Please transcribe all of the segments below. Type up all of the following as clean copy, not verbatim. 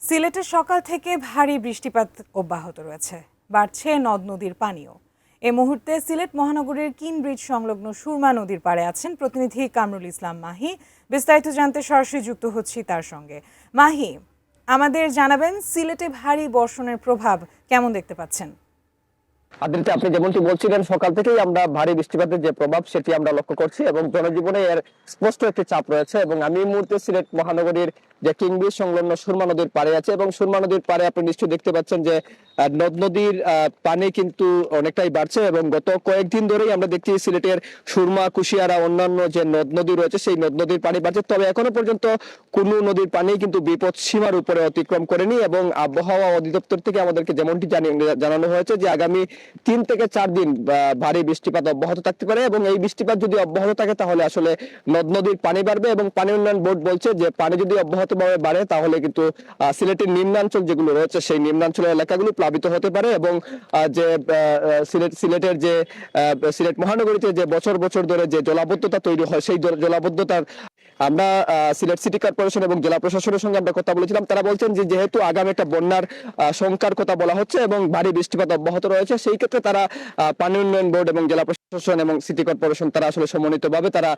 সিলেটে সকাল থেকে ভারী বৃষ্টিপাত অব্যাহত রয়েছে, বাড়ছে নদ নদীর পানিও। এই মুহূর্তে সিলেট মহানগরীর কিন ব্রিজ সংলগ্ন সুরমা নদীর পাড়ে আছেন প্রতিনিধি কামরুল ইসলাম মাহি। বিস্তারিত জানতে সরাসরি যুক্ত হচ্ছি তার সঙ্গে। মাহি, আমাদের জানাবেন সিলেটে ভারী বর্ষণের প্রভাব কেমন দেখতে পাচ্ছেন? আদিলতে আপনি যেমনটি বলছিলেন, সকাল থেকেই আমরা ভারী বৃষ্টিপাতের যে প্রভাব সেটি আমরা লক্ষ্য করছি এবং জনজীবনে এর স্পষ্ট একটি চাপ রয়েছে। এবং আমি এই মুহূর্তে সিলেট মহানগরীর যে কিং ব্রিজ সংলগ্ন সুরমা নদীর পাড়ে আছে এবং সুরমা নদীর পাড়ে আপনি নিশ্চয়ই দেখতে পাচ্ছেন যে নদ নদীর পানি কিন্তু অনেকটাই বাড়ছে এবং গত কয়েকদিন ধরেই আমরা দেখছি সিলেটের সুরমা, কুশিয়ারা, অন্যান্য যে নদ নদী রয়েছে সেই নদ নদীর পানি বাড়ছে। তবে এখনো পর্যন্ত কোনো নদীর পানি কিন্তু বিপদ সীমার উপরে অতিক্রম করেনি এবং আবহাওয়া অধিদপ্তর থেকে আমাদেরকে যেমনটি জানানো হয়েছে যে আগামী 3 থেকে 4 দিন ভারী বৃষ্টিপাত অব্যাহত থাকতে পারে এবং এই বৃষ্টিপাত যদি অব্যাহত থাকে তাহলে আসলে নদ নদীর পানি বাড়বে এবং পানি উন্নয়ন বোর্ড বলছে যে পানি যদি অব্যাহতভাবে বাড়ে তাহলে কিন্তু সিলেটের নিম্নাঞ্চল যেগুলো রয়েছে সেই নিম্নাঞ্চলের এলাকাগুলো প্লাবিত হতে পারে এবং যে সিলেটের যে সিলেট মহানগরীতে যে বছর বছর ধরে যে জলাবদ্ধতা তৈরি হয় সেই জলাবদ্ধতার আমরা সিলেট সিটি কর্পোরেশন এবং জেলা প্রশাসনের সঙ্গে আমরা কথা বলেছিলাম। তারা বলছেন যে যেহেতু আগামী একটা বন্যার সংখ্যার কথা বলা হচ্ছে এবং ভারী বৃষ্টিপাত অব্যাহত রয়েছে, সেই ক্ষেত্রে তারা পানি উন্নয়ন বোর্ড এবং জেলা প্রশাসন এবং সিটি কর্পোরেশন তারা আসলে সমন্বিতভাবে তারা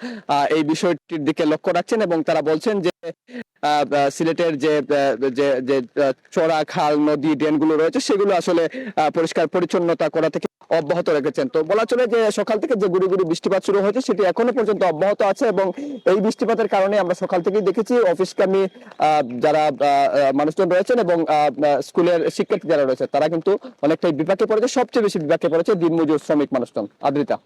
এই বিষয়টির দিকে লক্ষ্য রাখছেন এবং তারা বলছেন যে সিলেটের যে যে চড়া, খাল, নদী, ড্রেনগুলো রয়েছে সেগুলো আসলে পরিষ্কার পরিচ্ছন্নতা করা থেকে অব্যাহত রেখেছেন। তো বলা চলে যে সকাল থেকে যে গুড়ি গুড়ি বৃষ্টিপাত শুরু হয়েছে সেটি এখনো পর্যন্ত অব্যাহত আছে এবং এই বৃষ্টিপাতের কারণে আমরা সকাল থেকেই দেখেছি অফিসগামী যারা মানুষজন রয়েছেন এবং স্কুলের শিক্ষার্থী যারা রয়েছে তারা কিন্তু অনেকটাই বিপাকে পড়েছে। সবচেয়ে বেশি বিপাকে পড়েছে দিনমজুর শ্রমিক মানুষজন। আদ্রিতা।